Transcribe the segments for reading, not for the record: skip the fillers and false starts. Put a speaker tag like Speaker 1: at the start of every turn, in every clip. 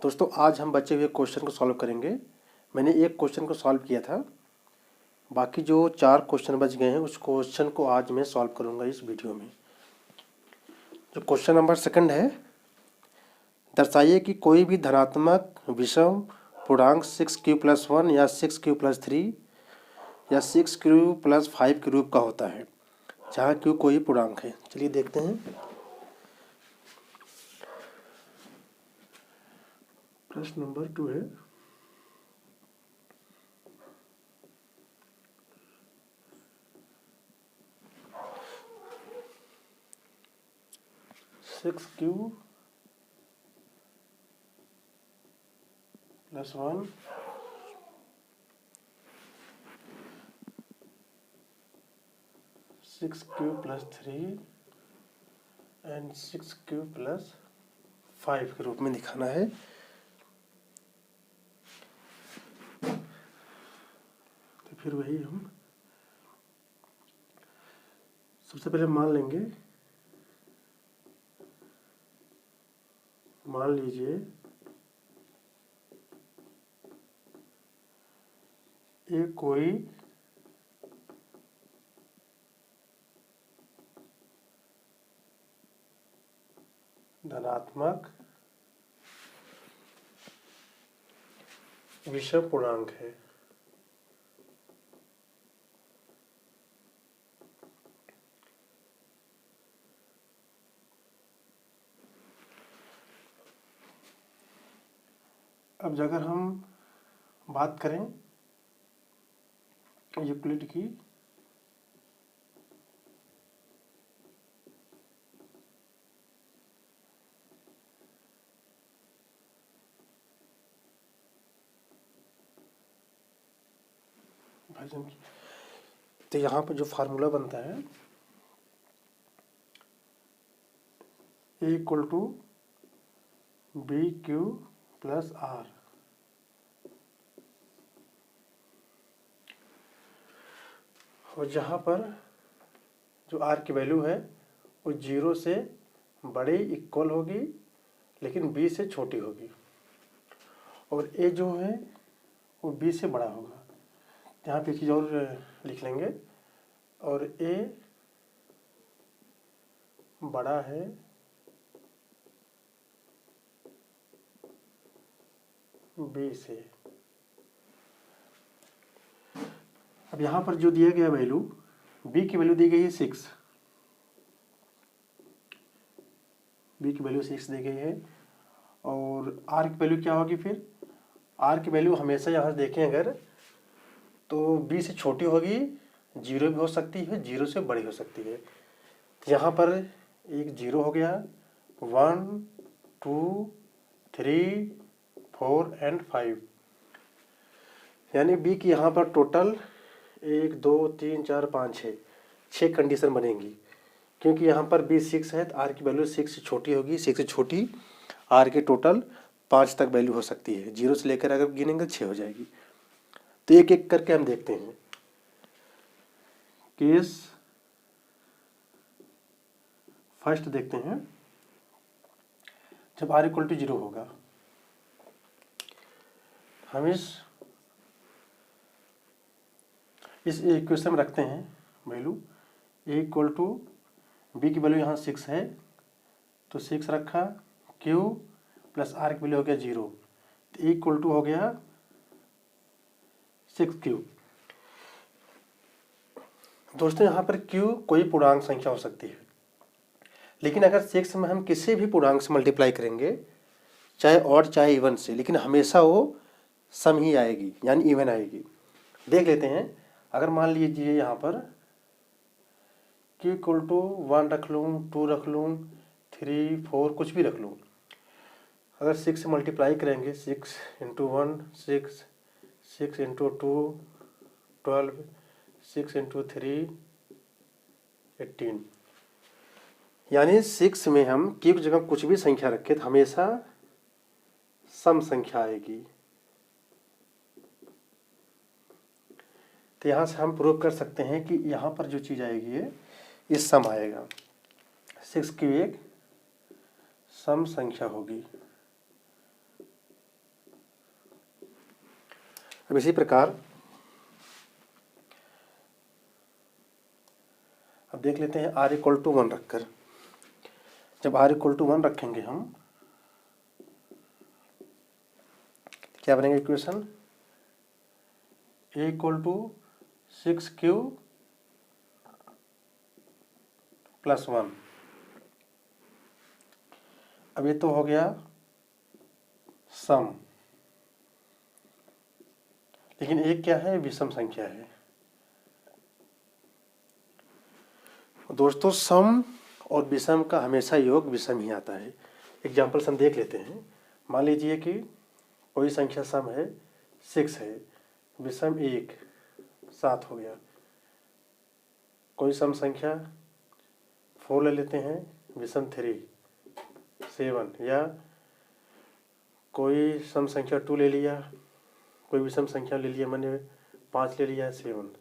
Speaker 1: दोस्तों आज हम बचे हुए क्वेश्चन को सॉल्व करेंगे। मैंने एक क्वेश्चन को सॉल्व किया था, बाकी जो 4 क्वेश्चन बच गए हैं उस क्वेश्चन को आज मैं सॉल्व करूंगा इस वीडियो में। जो क्वेश्चन नंबर सेकंड है, दर्शाइए कि कोई भी धनात्मक विषम पूर्णांक 6q+1 या 6q+3 या 6q+5 के रूप का होता है जहाँ q कोई पूर्णांक है। चलिए देखते हैं। प्रश्न नंबर 2 है, (6q+1 6q+3 एंड 6q+5 के रूप में दिखाना है। तो फिर वही हम सबसे पहले मान लीजिए ये कोई धनात्मक विषम पूर्णांक है। अब अगर हम बात करें यूक्लिड की, भाजन की, तो यहाँ पर जो फार्मूला बनता है A = BQ+R। और जहाँ पर जो R की वैल्यू है वो 0 से बड़े इक्वल होगी लेकिन B से छोटी होगी, और A जो है वो B से बड़ा होगा। यहाँ पे चीज़ और लिख लेंगे, और A बड़ा है B से। अब यहाँ पर जो दिया गया वैल्यू, B की वैल्यू दी गई है 6, B की वैल्यू 6 दी गई है, और R की वैल्यू क्या होगी? फिर R की वैल्यू हमेशा यहाँ देखें अगर तो B से छोटी होगी, 0 भी हो सकती है, 0 से बड़ी हो सकती है। तो यहाँ पर एक 0 हो गया, 1 2 3 4 एंड 5, यानी B की यहाँ पर टोटल 1 2 3 4 5 6 कंडीशन बनेंगी, क्योंकि यहाँ पर B 6 है तो R की वैल्यू 6 से छोटी होगी, 6 से छोटी R के टोटल 5 तक वैल्यू हो सकती है। 0 से लेकर अगर गिनेंगे 6 हो जाएगी। तो एक एक करके हम देखते हैं। केस फर्स्ट देखते हैं, जब R = 0 होगा, हम इस इक्वेशन में रखते हैं वैल्यू A = B की वैल्यू यहाँ 6 है तो 6 रखा, Q + R की वैल्यू हो गया 0, तो A = हो गया 6Q। दोस्तों यहाँ पर Q कोई पूर्णांक संख्या हो सकती है, लेकिन अगर 6 में हम किसी भी पूर्णांक से मल्टीप्लाई करेंगे, चाहे ऑड चाहे इवन से, लेकिन हमेशा वो सम ही आएगी, यानी इवन आएगी। देख लेते हैं। अगर मान लीजिए यहाँ पर Q = 1 रख लूँ, 2 रख लूँ, 3 4 कुछ भी रख लूँ, अगर 6 से मल्टीप्लाई करेंगे, 6 × 1 6, 6 × 2 12, 6 × 3 18, यानी 6 में हम Q की जगह कुछ भी संख्या रखें तो हमेशा सम संख्या आएगी। तो यहाँ से हम प्रूव कर सकते हैं कि यहाँ पर जो चीज़ आएगी ये सम आएगा। 6 की एक सम संख्या होगी। अब इसी प्रकार अब देख लेते हैं r इक्वल टू 1 रखकर। जब r इक्वल टू 1 रखेंगे हम, क्या बनेगा equation? a equal to 6q plus 1। अब ये तो हो गया सम, लेकिन एक क्या है? विषम संख्या है। दोस्तों सम और विषम का हमेशा योग विषम ही आता है। एग्जाम्पल्स हम देख लेते हैं। मान लीजिए कि कोई संख्या सम है 6 है, विषम 1 7 हो गया। कोई सम संख्या 4 ले लेते हैं, विषम 3 7, या कोई सम संख्या 2 ले लिया, कोई विषम संख्या ले लिया, मैंने 5 ले लिया 7,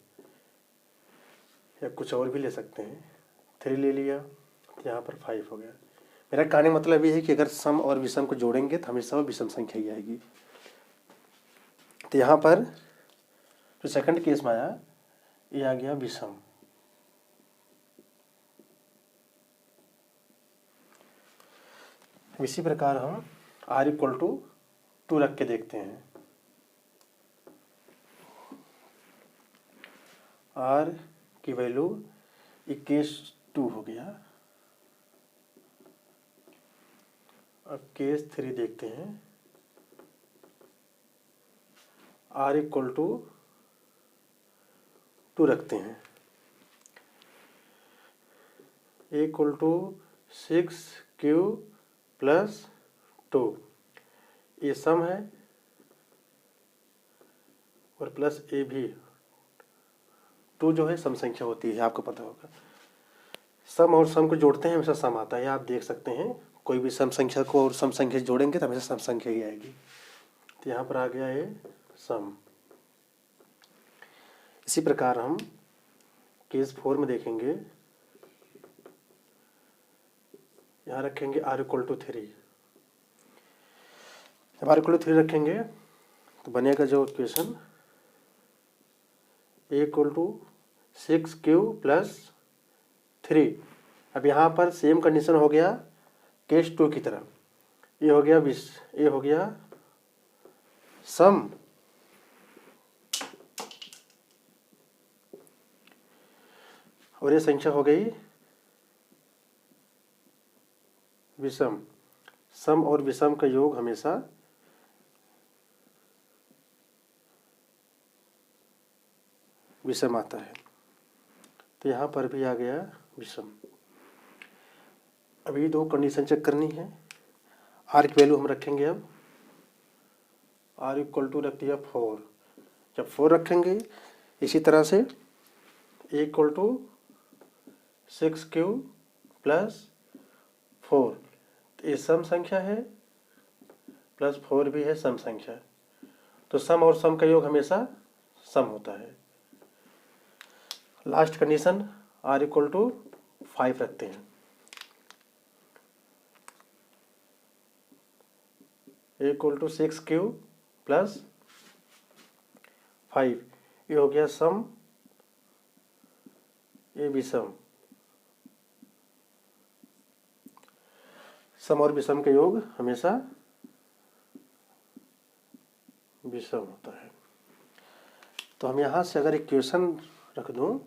Speaker 1: या कुछ और भी ले सकते हैं, 3 ले लिया तो यहाँ पर 5 हो गया। मेरा कहने का मतलब ये है कि अगर सम और विषम को जोड़ेंगे तो हमेशा वो विषम संख्या ही आएगी। तो यहाँ पर जो सेकंड केस में आया, ये आ गया विषम। इसी प्रकार हम r इक्वल टू 2 रख के देखते हैं। r की वैल्यू केस 2 हो गया। अब केस 3 देखते हैं। r इक्वल टू 2 रखते हैं। a equal to 6q plus 2, ये सम है और प्लस ए भी। 2 जो है सम संख्या होती है, आपको पता होगा। सम और सम को जोड़ते हैं हमेशा सम आता है, आप देख सकते हैं। कोई भी सम संख्या को और सम संख्या जोड़ेंगे तो हमेशा सम संख्या ही आएगी। तो यहाँ पर आ गया ये सम। इसी प्रकार हम केस 4 में देखेंगे। यहाँ रखेंगे r इक्वल टू 3। जब r इक्वल टू 3 रखेंगे तो बनेगा जो equation a equal to 6q plus 3। अब यहाँ पर सेम कंडीशन हो गया केस 2 की तरह। ये हो गया ये हो गया सम और ये संख्या हो गई विषम। सम और विषम का योग हमेशा विषम आता है। तो यहाँ पर भी आ गया विषम। अभी 2 कंडीशन चेक करनी है। r की वैल्यू हम रखेंगे। अब r इक्वल टू रख दिया 4। जब 4 रखेंगे इसी तरह से a equal to 6q plus 4, ये सम संख्या है प्लस 4 भी है सम संख्या। तो सम और सम का योग हमेशा सम होता है। Last condition r equal to 5 रखते हैं। a equal to 6q plus 5, ये हो गया सम, ये विषम। सम और विषम का योग हमेशा विषम होता है। तो हम यहाँ से अगर इक्वेशन रख दूँ,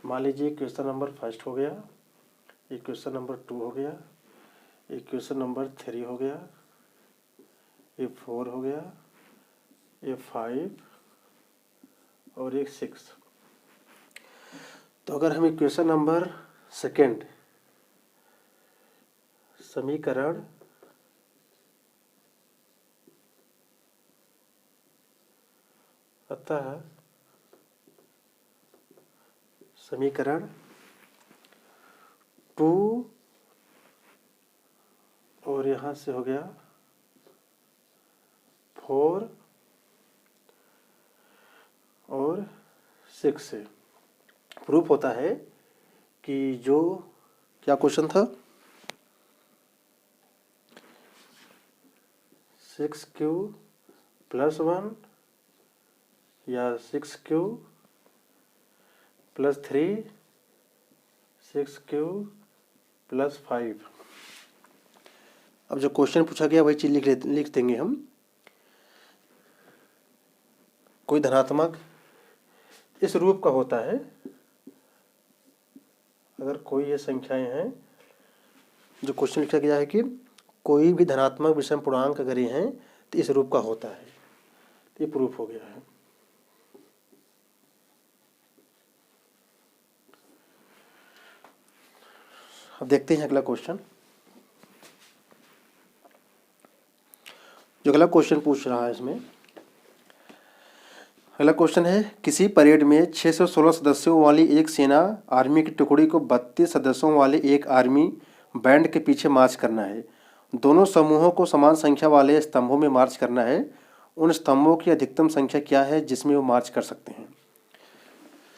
Speaker 1: मान लीजिए इक्वेशन नंबर 1 हो गया, इक्वेशन नंबर 2 हो गया, इक्वेशन नंबर 3 हो गया, ये 4 हो गया, ये 5 और एक 6। तो अगर हम इक्वेशन नंबर 2 समीकरण अतः समीकरण 2 और यहाँ से हो गया 4 और 6 से प्रूफ होता है कि जो क्या क्वेश्चन था, 6q प्लस 1 या 6q + 3 6q + 5। अब जो क्वेश्चन पूछा गया वही चीज़ लिख देंगे हम। कोई धनात्मक इस रूप का होता है, अगर कोई ये संख्याएं हैं, जो क्वेश्चन लिखा गया है कि कोई भी धनात्मक विषम पूर्णांक अगर ये हैं तो इस रूप का होता है, तो ये प्रूफ हो गया है। अब देखते हैं अगला क्वेश्चन। जो अगला क्वेश्चन पूछ रहा है इसमें, अगला क्वेश्चन है किसी परेड में 616 सदस्यों वाली एक सेना आर्मी की टुकड़ी को 32 सदस्यों वाले एक आर्मी बैंड के पीछे मार्च करना है। दोनों समूहों को समान संख्या वाले स्तंभों में मार्च करना है। उन स्तंभों की अधिकतम संख्या क्या है जिसमें वो मार्च कर सकते हैं।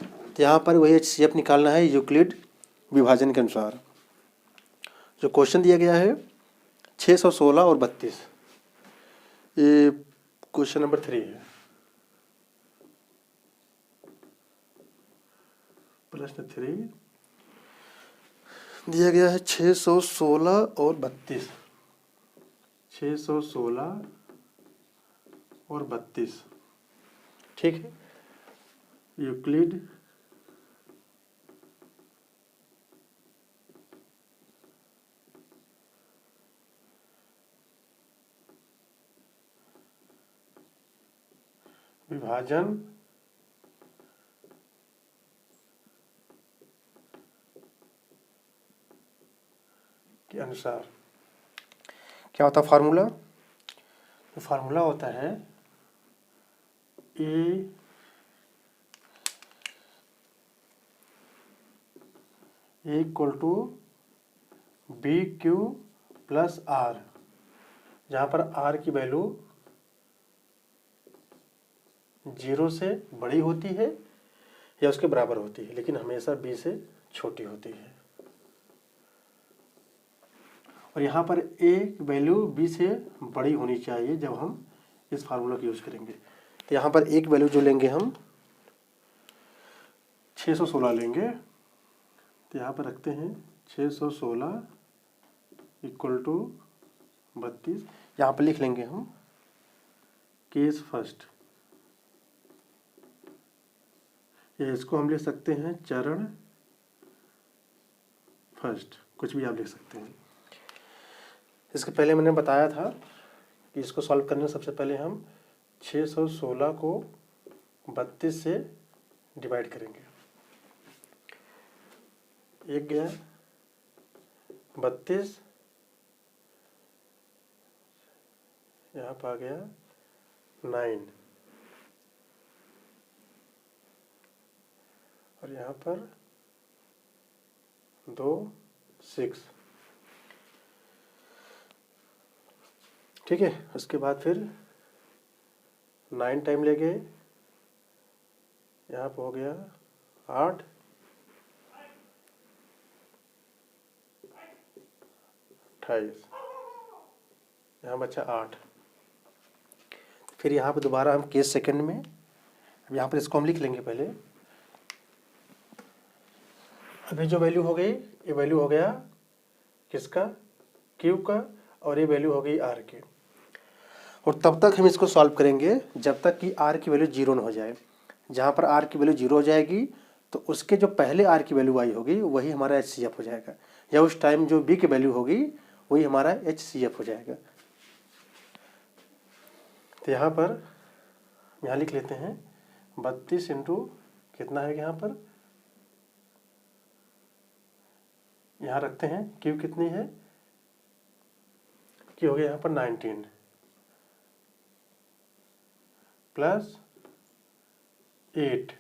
Speaker 1: तो यहाँ पर वही HCF निकालना है यूक्लिड विभाजन के अनुसार। जो क्वेश्चन दिया गया है 616 और 32, ये क्वेश्चन नंबर 3 है। प्रश्न 3 दिया गया है 616 और 32, 616 और 32, ठीक है। यूक्लिड विभाजन के अनुसार क्या होता है फार्मूला? फार्मूला होता है ए इक्वल टू BQ + R, जहाँ पर R की वैल्यू 0 से बड़ी होती है या उसके बराबर होती है, लेकिन हमेशा B से छोटी होती है। और यहाँ पर A की वैल्यू B से बड़ी होनी चाहिए जब हम इस फार्मूला का यूज करेंगे। तो यहाँ पर एक वैल्यू जो लेंगे हम 616 लेंगे, तो यहाँ पर रखते हैं 616 इक्वल टू 32। यहाँ पर लिख लेंगे हम केस फर्स्ट, या इसको हम लिख सकते हैं चरण फर्स्ट, कुछ भी आप लिख सकते हैं। इसके पहले मैंने बताया था कि इसको सॉल्व करने से सबसे पहले हम 616 को 32 से डिवाइड करेंगे। एक गया 32, यहाँ पर आ गया 9, और यहाँ पर 2 6, ठीक है। उसके बाद फिर 9 टाइम ले गए, यहाँ पर हो गया 8, 28, यहाँ बचा 8। फिर यहाँ पर दोबारा हम केस सेकंड में, अब यहाँ पर इसको हम लिख लेंगे पहले। अभी जो वैल्यू हो गई, ये वैल्यू हो गया किसका? Q का, और ये वैल्यू हो गई R की। और तब तक हम इसको सॉल्व करेंगे जब तक कि R की वैल्यू 0 न हो जाए। जहाँ पर R की वैल्यू 0 हो जाएगी तो उसके जो पहले R की वैल्यू आई होगी वही हमारा HCF हो जाएगा, या उस टाइम जो B की वैल्यू होगी वही हमारा HCF हो जाएगा। तो यहाँ पर यहाँ लिख लेते हैं 32 इंटू कितना है यहाँ पर, यहाँ रखते हैं Q कितनी है, Q हो गया यहाँ पर 19 + 8,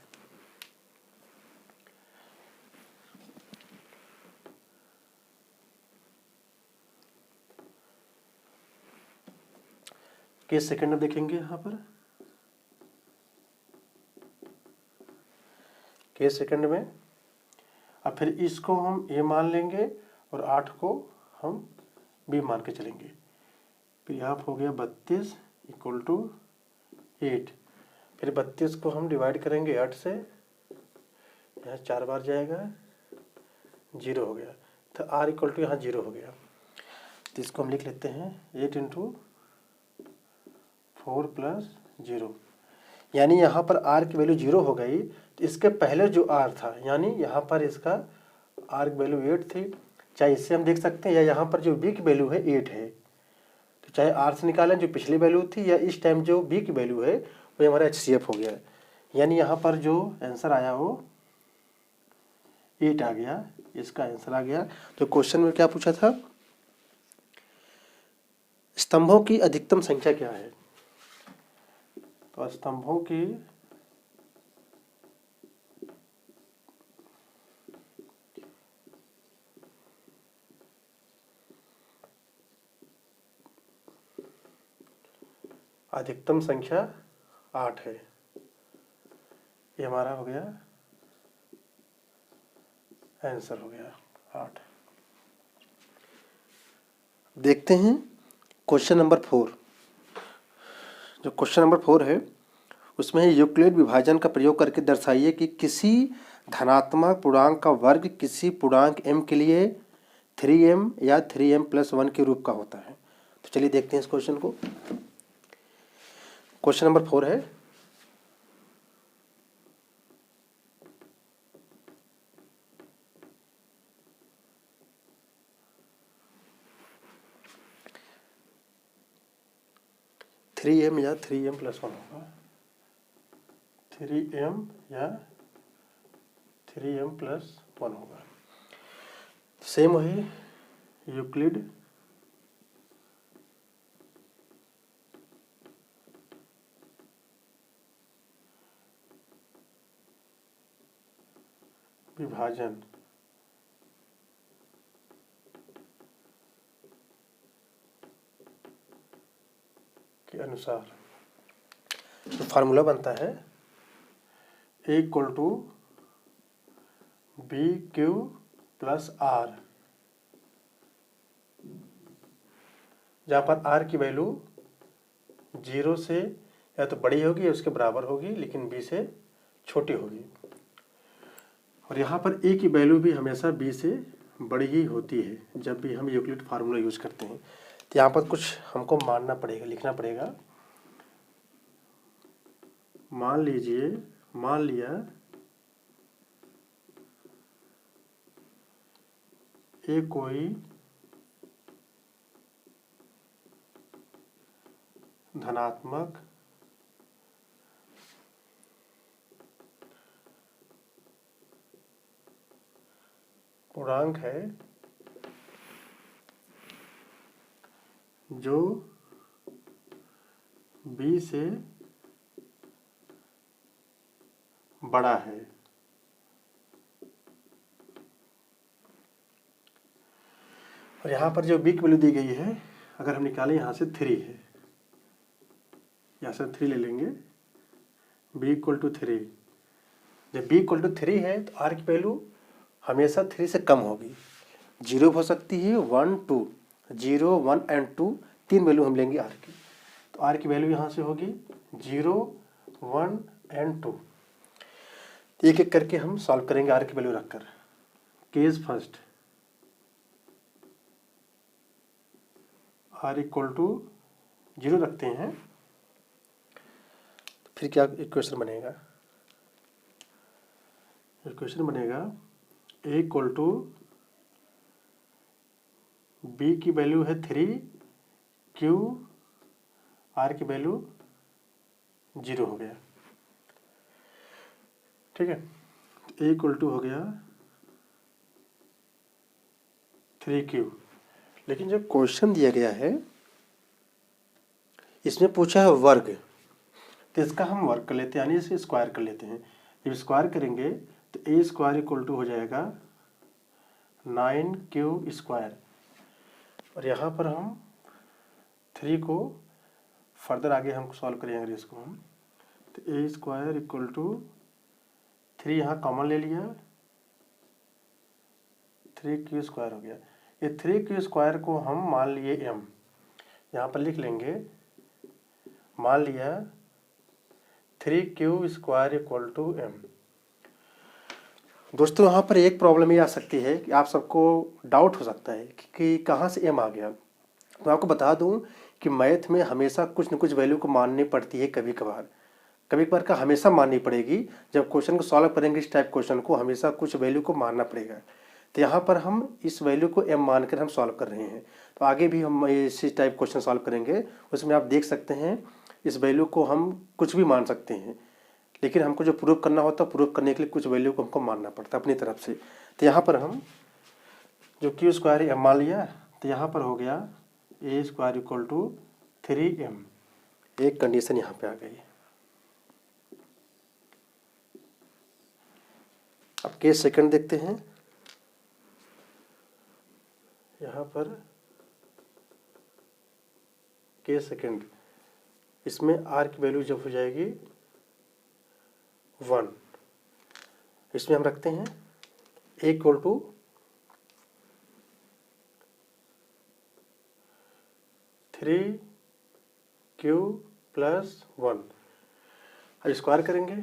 Speaker 1: केस सेकंड में देखेंगे। यहाँ पर केस सेकंड में अब फिर इसको हम A मान लेंगे और 8 को हम B मान के चलेंगे। फिर यहाँ हो गया 32 इक्वल टू 8, फिर 32 को हम डिवाइड करेंगे 8 से, यहाँ 4 बार जाएगा, 0 हो गया। तो r इक्वल टू यहाँ 0 हो गया। तो इसको हम लिख लेते हैं 8 इंटू 4 प्लस 0, यानी यहाँ पर r की वैल्यू 0 हो गई। तो इसके पहले जो r था, यानी यहाँ पर इसका r की वैल्यू 8 थी, चाहे इससे हम देख सकते हैं, या यहाँ पर जो b की वैल्यू है 8 है, तो चाहे r से निकालें जो पिछली वैल्यू थी, या इस टाइम जो b की वैल्यू है वो हमारा HCF हो गया। यानी यहाँ पर जो आंसर आया वो 8 आ गया, इसका आंसर आ गया। तो क्वेश्चन में क्या पूछा था, स्तंभों की अधिकतम संख्या क्या है। तो स्तंभों की अधिकतम संख्या 8 है, ये हमारा हो गया आंसर, हो गया 8। देखते हैं क्वेश्चन नंबर 4। जो क्वेश्चन नंबर 4 है उसमें यूक्लिड विभाजन का प्रयोग करके दर्शाइए कि किसी धनात्मक पूर्णांक का वर्ग किसी पूर्णांक m के लिए 3m या 3m+1 के रूप का होता है। तो चलिए देखते हैं इस क्वेश्चन को। क्वेश्चन नंबर 4 है, थ्री एम या 3m+1 होगा, 3m या 3m+1 होगा। सेम वही यूक्लिड विभाजन के अनुसार जो फार्मूला बनता है A equal to BQ plus R, जहाँ पर R की वैल्यू 0 से या तो बड़ी होगी या उसके बराबर होगी, लेकिन B से छोटी होगी। और यहाँ पर A की वैल्यू भी हमेशा B से बड़ी ही होती है जब भी हम यूक्लिड फार्मूला यूज करते हैं। तो यहाँ पर कुछ हमको मानना पड़ेगा, लिखना पड़ेगा। मान लीजिए, मान लिया ये कोई धनात्मक पूर्णांक है जो B से बड़ा है। और यहाँ पर जो B की वैल्यू दी गई है, अगर हम निकालें यहाँ से 3 है, यहाँ से 3 ले लेंगे, B इक्वल टू 3। जब B इक्वल टू 3 है तो R की वैल्यू हमेशा 3 से कम होगी, 0 हो सकती है, 1 2, 0 1 एंड 2, 3 वैल्यू हम लेंगे R की। तो R की वैल्यू यहाँ से होगी 0 1 एंड 2। एक एक करके हम सॉल्व करेंगे R की वैल्यू रखकर। Case first, R equal to 0 रखते हैं, फिर क्या इक्वेशन बनेगा, इक्वेशन बनेगा A इक्वल टू B की वैल्यू है 3, Q R की वैल्यू 0 हो गया, ठीक है। A इक्वल टू हो गया 3Q। लेकिन जो क्वेश्चन दिया गया है इसमें पूछा है वर्ग, तो इसका हम वर्ग कर लेते हैं, यानी इसे स्क्वायर कर लेते हैं। जब स्क्वायर करेंगे तो A स्क्वायर इक्वल टू हो जाएगा 9Q स्क्वायर। और यहाँ पर हम 3 को फर्दर आगे हम सॉल्व करेंगे इसको हम, तो A स्क्वायर इक्वल टू 3 यहाँ कॉमन ले लिया, 3Q स्क्वायर हो गया। ये 3Q स्क्वायर को हम मान लिए m, यहाँ पर लिख लेंगे, मान लिया 3q² इक्वल टू m। दोस्तों यहाँ पर एक प्रॉब्लम ये आ सकती है कि आप सबको डाउट हो सकता है कि कहाँ से m आ गया। तो आपको बता दूं कि मैथ में हमेशा कुछ न कुछ वैल्यू को माननी पड़ती है। कभी कभार का हमेशा माननी पड़ेगी। जब क्वेश्चन को सॉल्व करेंगे इस टाइप क्वेश्चन को हमेशा कुछ वैल्यू को मानना पड़ेगा। तो यहाँ पर हम इस वैल्यू को m मानकर हम सॉल्व कर रहे हैं। तो आगे भी हम इसी टाइप क्वेश्चन सॉल्व करेंगे, उसमें आप देख सकते हैं इस वैल्यू को हम कुछ भी मान सकते हैं, लेकिन हमको जो प्रूव करना होता है प्रूव करने के लिए कुछ वैल्यू को हमको मानना पड़ता है अपनी तरफ से। तो यहाँ पर हम जो q² m मान लिया, तो यहाँ पर हो गया a² इक्वल टू 3m। एक कंडीशन यहाँ पे आ गई। अब केस सेकंड देखते हैं। यहाँ पर केस सेकंड, इसमें r की वैल्यू जब हो जाएगी 1, इसमें हम रखते हैं a equal to 3q plus 1। अब स्क्वायर करेंगे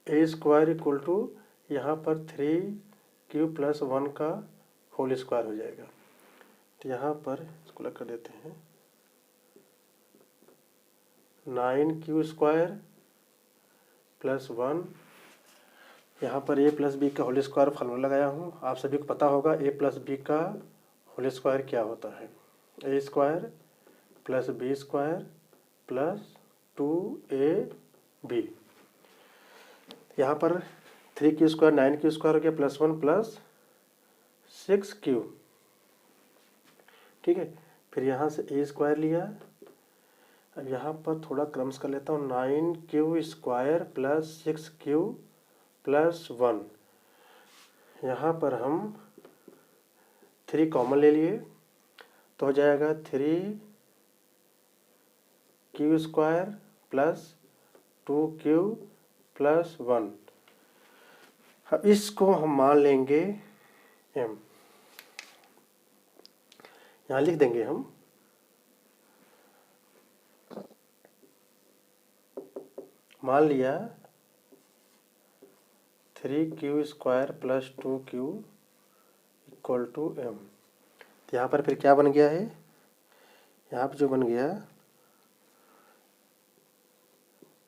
Speaker 1: a² इक्वल टू यहाँ पर 3q प्लस 1 का होल स्क्वायर हो जाएगा। तो यहाँ पर इसको अलग कर देते हैं, 9q² प्लस 1। यहाँ पर a प्लस बी का होल स्क्वायर फॉर्मूला लगाया हूँ। आप सभी को पता होगा a प्लस बी का होल स्क्वायर क्या होता है, a² plus b² plus 2ab। यहाँ पर 3q² 9q² हो गया प्लस 1 प्लस 6q। ठीक है, फिर यहाँ से a² लिया। अब यहाँ पर थोड़ा क्रम्स कर लेता हूँ, 9q² प्लस 6q प्लस 1। यहाँ पर हम 3 कॉमन ले लिए तो हो जाएगा 3q² प्लस 2q प्लस 1। अब इसको हम मान लेंगे m, यहाँ लिख देंगे हम मान लिया 3q² plus 2q equal to m। तो यहाँ पर फिर क्या बन गया है, यहाँ पर जो बन गया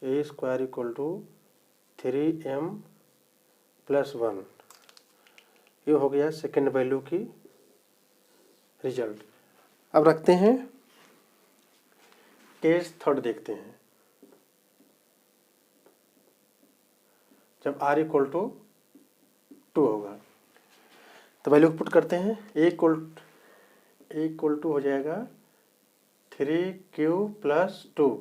Speaker 1: a² equal to 3m plus 1। ये हो गया सेकेंड वैल्यू की रिजल्ट। अब रखते हैं केस थर्ड, देखते हैं जब r इक्वल टू 2 होगा। तो वैल्यू पुट करते हैं, a इक्वल टू हो जाएगा 3q प्लस 2,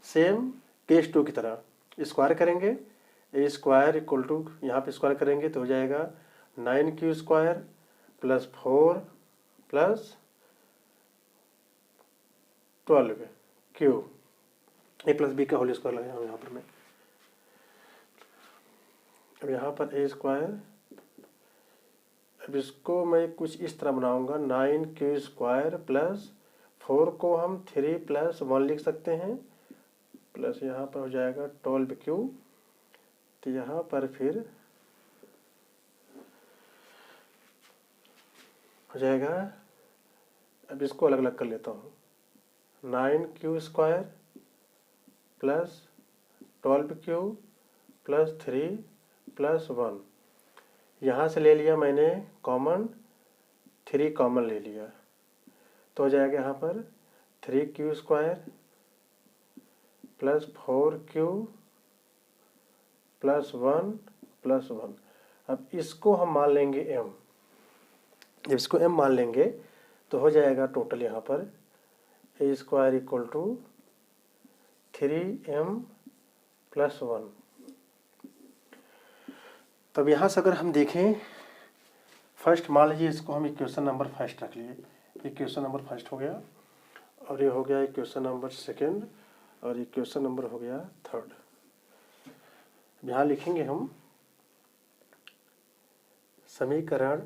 Speaker 1: सेम केस 2 की तरह स्क्वायर करेंगे। a² इक्वल टू यहाँ पे स्क्वायर करेंगे तो हो जाएगा 9q² plus 4 plus 12q। a plus B का होल स्क्वायर लगाया हूँ यहाँ पर मैं। अब यहाँ पर a², अब इसको मैं कुछ इस तरह बनाऊंगा, 9q² प्लस 4 को हम 3 प्लस 1 लिख सकते हैं, प्लस यहाँ पर हो जाएगा 12q। तो यहाँ पर फिर हो जाएगा, अब इसको अलग अलग कर लेता हूँ, 9q² plus 12q plus 3 plus 1। यहाँ से ले लिया मैंने कॉमन, 3 कॉमन ले लिया तो हो जाएगा यहाँ पर 3q² plus 4q plus 1 plus 1। अब इसको हम मान लेंगे m। जब इसको m मान लेंगे तो हो जाएगा टोटल यहाँ पर a² equal to 3m plus 1। तब यहाँ से अगर हम देखें फर्स्ट, मान लीजिए इसको हम इक्वेशन नंबर फर्स्ट रख लिए, इक्वेशन नंबर फर्स्ट हो गया, और ये हो गया इक्वेशन नंबर सेकंड, और इक्वेशन नंबर हो गया थर्ड। यहाँ लिखेंगे हम समीकरण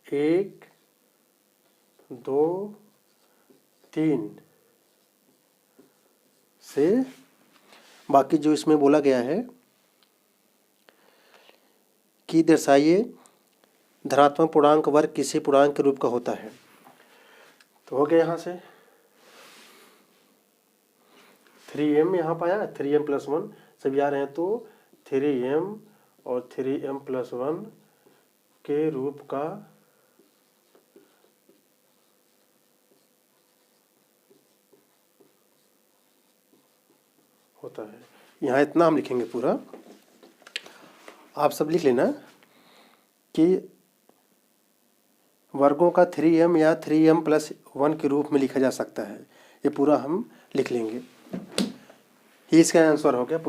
Speaker 1: 1, 2, 3 से बाकी जो इसमें बोला गया है कि दर्शाइए धनात्मक पूर्णांक वर्ग किसी पूर्णांक के रूप का होता है। तो हो गया यहाँ से 3m यहाँ पाया 3m+1 सभी आ रहे हैं, तो 3m और 3m+1 के रूप का होता है। यहाँ इतना हम लिखेंगे पूरा, आप सब लिख लेना कि वर्गों का 3m या 3m+1 के रूप में लिखा जा सकता है। ये पूरा हम लिख लेंगे। ये इसका आंसर हो गया।